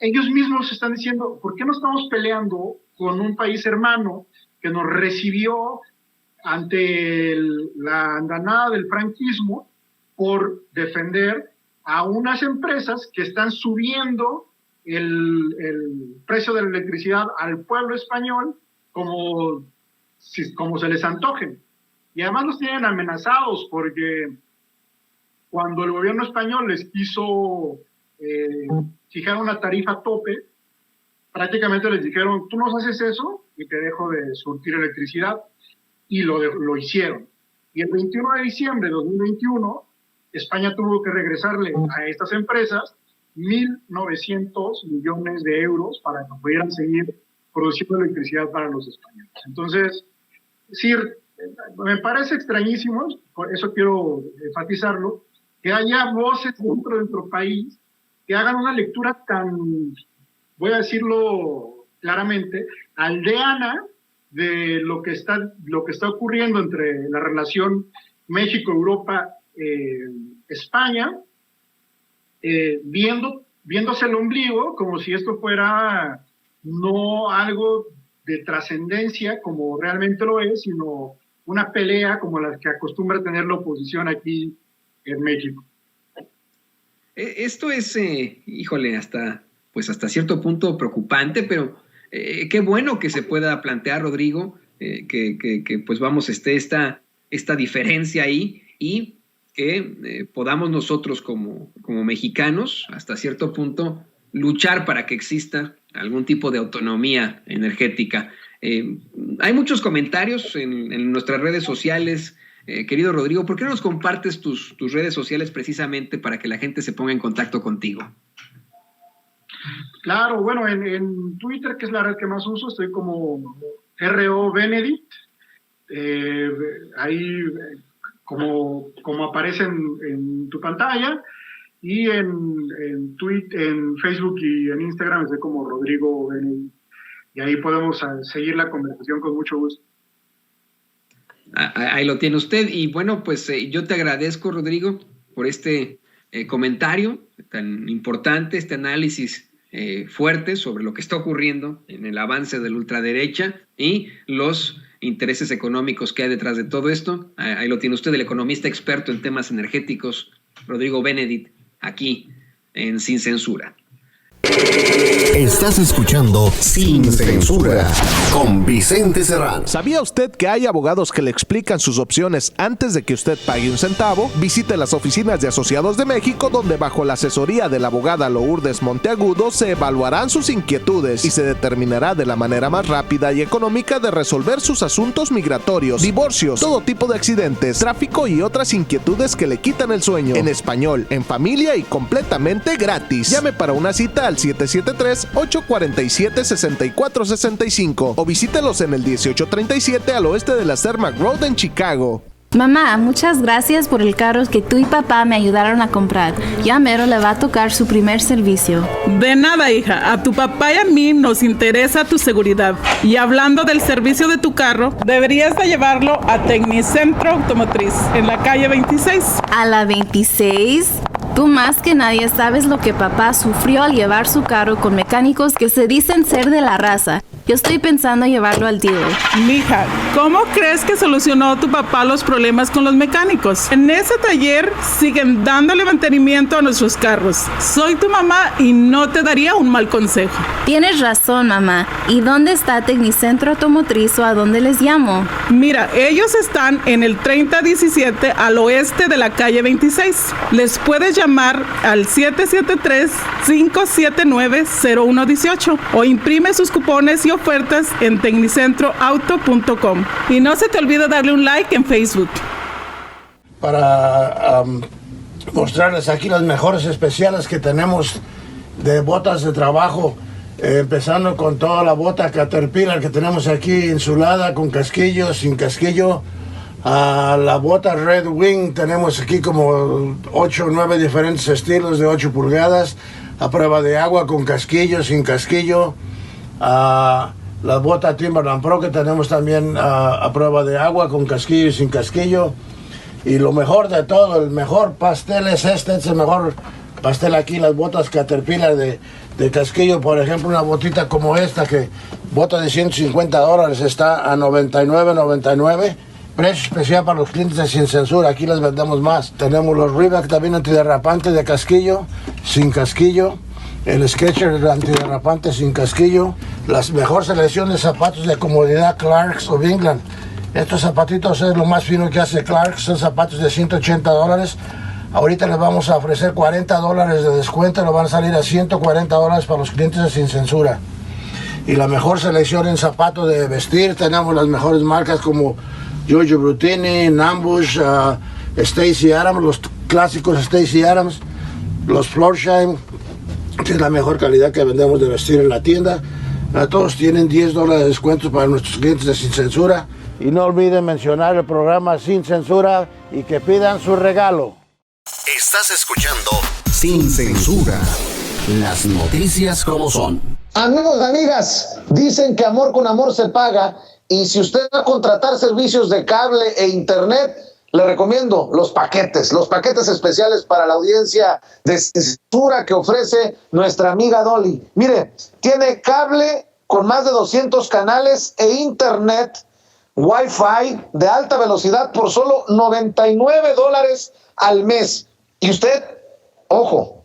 ellos mismos están diciendo, ¿por qué no estamos peleando con un país hermano que nos recibió ante la andanada del franquismo por defender a unas empresas que están subiendo el precio de la electricidad al pueblo español como se les antoje? Y además los tienen amenazados porque cuando el gobierno español les quiso fijar una tarifa tope, prácticamente les dijeron, tú nos haces eso y te dejo de surtir electricidad, y lo hicieron. Y el 21 de diciembre de 2021, España tuvo que regresarle a estas empresas 1.900 millones de euros para que pudieran seguir produciendo electricidad para los españoles. Entonces, sí, me parece extrañísimo, por eso quiero enfatizarlo, que haya voces dentro de nuestro país que hagan una lectura tan, voy a decirlo claramente, aldeana de lo que está ocurriendo entre la relación México, Europa, España, viéndose el ombligo como si esto fuera no algo de trascendencia como realmente lo es, sino una pelea como la que acostumbra tener la oposición aquí en México. Esto es, híjole, hasta cierto punto preocupante, pero qué bueno que se pueda plantear, Rodrigo, que pues vamos, esta diferencia ahí, y que podamos nosotros como mexicanos, hasta cierto punto, luchar para que exista algún tipo de autonomía energética. Hay muchos comentarios en nuestras redes sociales. Querido Rodrigo, ¿por qué no nos compartes tus redes sociales precisamente para que la gente se ponga en contacto contigo? Claro, bueno, en Twitter, que es la red que más uso, estoy como RO Benedict. Ahí, como aparece en tu pantalla, y en Facebook y en Instagram estoy como Rodrigo Benedict. Y ahí podemos seguir la conversación con mucho gusto. Ahí lo tiene usted. Y bueno, pues yo te agradezco, Rodrigo, por este comentario tan importante, este análisis fuerte sobre lo que está ocurriendo en el avance de la ultraderecha y los intereses económicos que hay detrás de todo esto. Ahí lo tiene usted, el economista experto en temas energéticos, Rodrigo Benedict, aquí en Sin Censura. Estás escuchando Sin Censura con Vicente Serrano. ¿Sabía usted que hay abogados que le explican sus opciones antes de que usted pague un centavo? Visite las oficinas de Asociados de México, donde bajo la asesoría de la abogada Lourdes Monteagudo se evaluarán sus inquietudes y se determinará de la manera más rápida y económica de resolver sus asuntos migratorios, divorcios, todo tipo de accidentes, tráfico y otras inquietudes que le quitan el sueño. En español, en familia y completamente gratis. Llame para una cita al 773-847-6465 o visítelos en el 1837 al oeste de la Cermak Road en Chicago. Mamá, muchas gracias por el carro que tú y papá me ayudaron a comprar. Ya mero le va a tocar su primer servicio. De nada, hija. A tu papá y a mí nos interesa tu seguridad. Y hablando del servicio de tu carro, deberías de llevarlo a Tecnicentro Automotriz, en la calle 26. ¿A la 26? Tú más que nadie sabes lo que papá sufrió al llevar su carro con mecánicos que se dicen ser de la raza. Yo estoy pensando llevarlo al dealer. Mija, ¿cómo crees que solucionó tu papá los problemas con los mecánicos? En ese taller siguen dándole mantenimiento a nuestros carros. Soy tu mamá y no te daría un mal consejo. Tienes razón, mamá. ¿Y dónde está Tecnicentro Automotriz o a dónde les llamo? Mira, ellos están en el 3017 al oeste de la calle 26. Les puedes llamar al 773-579-0118 o imprime sus cupones y ofertas en tecnicentroauto.com. Y no se te olvide darle un like en Facebook. Para mostrarles aquí las mejores especiales que tenemos de botas de trabajo, empezando con toda la bota Caterpillar que tenemos aquí insulada, con casquillo, sin casquillo. La bota Red Wing tenemos aquí como 8 o 9 diferentes estilos de 8 pulgadas, a prueba de agua, con casquillo, sin casquillo. La bota Timberland Pro que tenemos también a prueba de agua, con casquillo y sin casquillo. Y lo mejor de todo, el mejor pastel es este es el mejor pastel aquí, las botas Caterpillar de casquillo. Por ejemplo, una botita como esta, que bota de $150 está a $99.99. Precio especial para los clientes de Sin Censura, aquí les vendemos más. Tenemos los Reebok también antiderrapantes de casquillo, sin casquillo. El Skechers antiderrapante sin casquillo. La mejor selección de zapatos de comodidad Clarks of England. Estos zapatitos es lo más fino que hace Clarks, son zapatos de $180. Ahorita les vamos a ofrecer $40 de descuento, nos van a salir a $140 para los clientes de Sin Censura. Y la mejor selección en zapatos de vestir, tenemos las mejores marcas como Giorgio Brutini, Nambush, Stacy Adams, los clásicos Stacy Adams, los Florsheim, que es la mejor calidad que vendemos de vestir en la tienda. Todos tienen $10 de descuento para nuestros clientes de Sin Censura. Y no olviden mencionar el programa Sin Censura y que pidan su regalo. Estás escuchando Sin Censura, las noticias como son. Amigos, amigas, dicen que amor con amor se paga, y si usted va a contratar servicios de cable e internet, le recomiendo los paquetes especiales para la audiencia de Sin Censura que ofrece nuestra amiga Dolly. Mire, tiene cable con más de 200 canales e internet Wi-Fi de alta velocidad por solo $99 al mes. Y usted, ojo,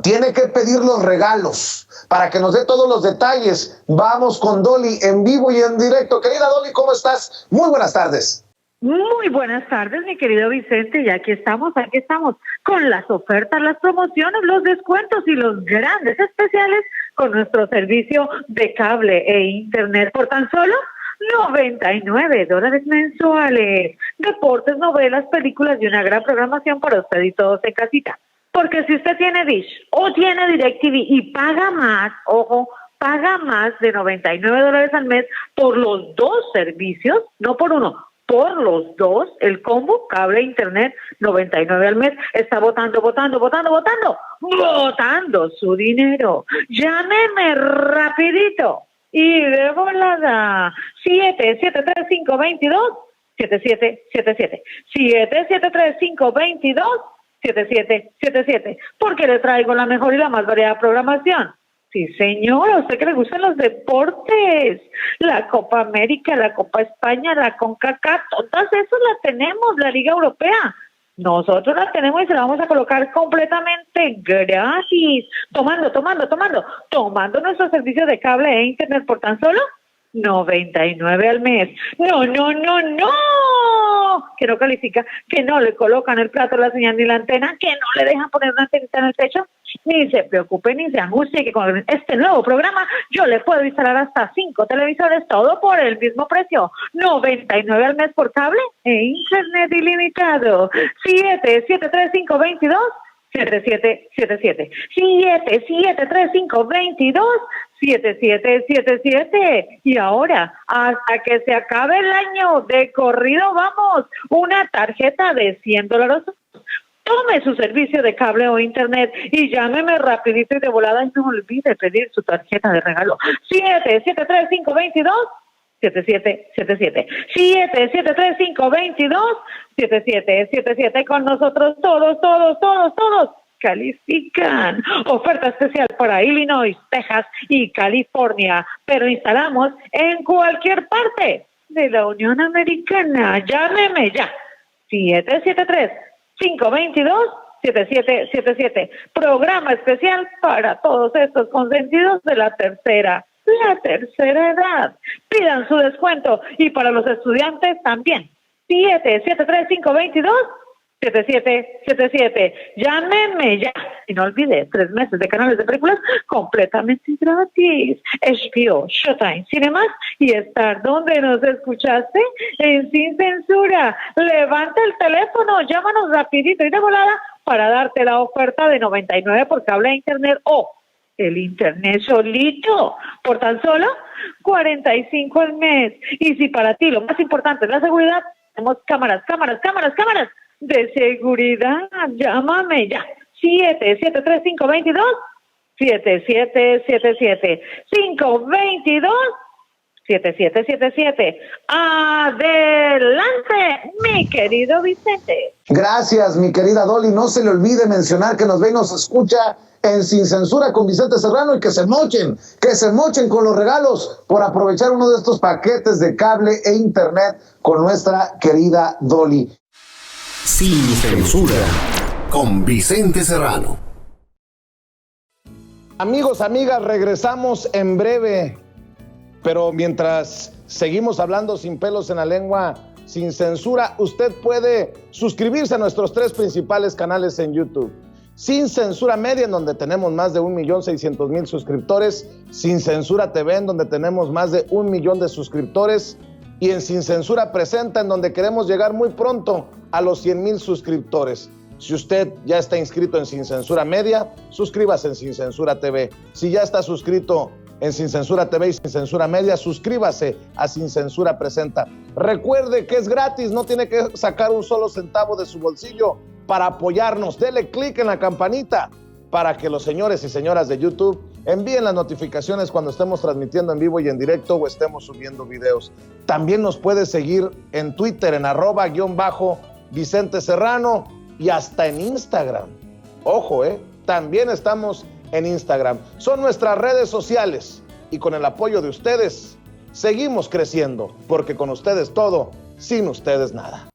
tiene que pedir los regalos para que nos dé todos los detalles. Vamos con Dolly en vivo y en directo. Querida Dolly, ¿cómo estás? Muy buenas tardes. Muy buenas tardes, mi querido Vicente, y aquí estamos con las ofertas, las promociones, los descuentos y los grandes especiales con nuestro servicio de cable e internet por tan solo $99 mensuales. Deportes, novelas, películas y una gran programación para usted y todos en casita. Porque si usted tiene Dish o tiene DirecTV y paga más, ojo, paga más de $99 al mes por los dos servicios, no por uno, por los dos, el combo cable e internet, $99 al mes, está botando su dinero. Llámeme rapidito y de volada, 773-522-7777, 773-522-7777, porque le traigo la mejor y la más variada programación. Sí, señor, a usted que le gustan los deportes, la Copa América, la Copa España, la CONCACAF, todas esas las tenemos, la Liga Europea. Nosotros las tenemos y se las vamos a colocar completamente gratis, tomando nuestro servicio de cable e internet por tan solo $99 al mes. No, que no califica, que no le colocan el plato, la señal ni la antena, que no le dejan poner una antenita en el techo. Ni se preocupe, ni se angustie, que con este nuevo programa yo le puedo instalar hasta 5 televisores, todo por el mismo precio, $99 al mes por cable e internet ilimitado. 773-522 7777. 773-522-7777. Y ahora, hasta que se acabe el año, de corrido vamos, una tarjeta de $100. Tome su servicio de cable o internet y llámeme rapidito y de volada y no olvide pedir su tarjeta de regalo. 773-522-7777. 773-522-7777. Con nosotros todos califican. Oferta especial para Illinois, Texas y California, pero instalamos en cualquier parte de la Unión Americana. Llámeme ya. 773-522-7777. Programa especial para todos estos consentidos de la tercera edad. Pidan su descuento y para los estudiantes también. 773-522-7777. Llámeme ya. Y no olvide, 3 meses de canales de películas completamente gratis. HBO, Showtime, Cinemas y Star. ¿Dónde nos escuchaste? En Sin Censura. Levanta el teléfono, llámanos rapidito y de volada para darte la oferta de $99 por cable e internet o el internet solito por tan solo $45 al mes. Y si para ti lo más importante es la seguridad, tenemos cámaras de seguridad. Llámame ya. 773-522-7777. 522-7777. Adelante, mi querido Vicente. Gracias, mi querida Dolly. No se le olvide mencionar que nos ve y nos escucha en Sin Censura con Vicente Serrano y que se mochen con los regalos por aprovechar uno de estos paquetes de cable e internet con nuestra querida Dolly. Sin Censura con Vicente Serrano. Amigos, amigas, regresamos en breve, pero mientras seguimos hablando sin pelos en la lengua, sin censura, usted puede suscribirse a nuestros 3 principales canales en YouTube. Sin Censura Media, en donde tenemos más de 1.600.000 suscriptores, Sin Censura TV, en donde tenemos más de 1 millón de suscriptores, y en Sin Censura Presenta, en donde queremos llegar muy pronto a los 100,000 suscriptores. Si usted ya está inscrito en Sin Censura Media, suscríbase en Sin Censura TV. Si ya está suscrito en Sin Censura TV y Sin Censura Media, suscríbase a Sin Censura Presenta. Recuerde que es gratis, no tiene que sacar un solo centavo de su bolsillo para apoyarnos. Dele clic en la campanita para que los señores y señoras de YouTube envíen las notificaciones cuando estemos transmitiendo en vivo y en directo o estemos subiendo videos. También nos puede seguir en Twitter en @Vicente Serrano y hasta en Instagram. Ojo, también estamos en Instagram. Son nuestras redes sociales y con el apoyo de ustedes seguimos creciendo, porque con ustedes todo, sin ustedes nada.